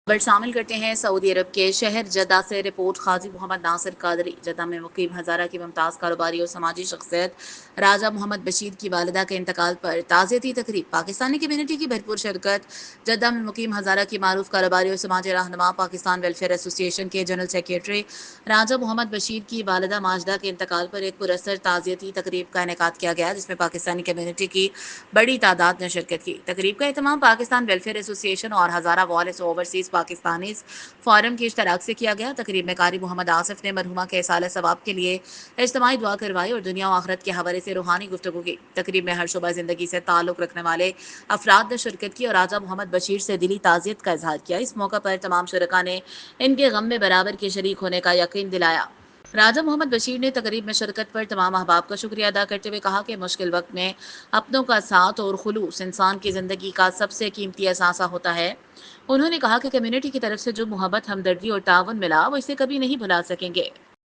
خبر شامل کرتے ہیں سعودی عرب کے شہر جدہ سے رپورٹ۔ قاضی محمد ناصر قادری جدہ میں مقیم ہزارہ کی ممتاز کاروباری اور سماجی شخصیت راجہ محمد بشیر کی والدہ کے انتقال پر تعزیتی تقریب، پاکستانی کمیونٹی کی بھرپور شرکت۔ جدہ میں مقیم ہزارہ کی معروف کاروباری اور سماجی رہنما، پاکستان ویلفیئر ایسوسی ایشن کے جنرل سیکریٹری راجہ محمد بشیر کی والدہ ماجدہ کے انتقال پر ایک پراثر تعزیتی تقریب کا انعقاد کیا گیا، جس میں پاکستانی کمیونٹی کی بڑی تعداد نے شرکت کی۔ تقریب کا اہتمام پاکستان ویلفیئر ایسوسی ایشن اور ہزارہ والس اوورسیز پاکستانیز فورم کی اشتراک سے کیا گیا۔ تقریب میں قاری محمد آصف نے مرحومہ کے ایصال ثواب کے لیے اجتماعی دعا کروائی اور دنیا و آخرت کے حوالے سے روحانی گفتگو کی۔ تقریب میں ہر شعبہ زندگی سے تعلق رکھنے والے افراد نے شرکت کی اور راجہ محمد بشیر سے دلی تعزیت کا اظہار کیا۔ اس موقع پر تمام شرکاء نے ان کے غم میں برابر کے شریک ہونے کا یقین دلایا۔ راجہ محمد بشیر نے تقریب میں شرکت پر تمام احباب کا شکریہ ادا کرتے ہوئے کہا کہ مشکل وقت میں اپنوں کا ساتھ اور خلوص انسان کی زندگی کا سب سے قیمتی اثاثہ ہوتا ہے۔ انہوں نے کہا کہ کمیونٹی کی طرف سے جو محبت، ہمدردی اور تعاون ملا، وہ اسے کبھی نہیں بھلا سکیں گے۔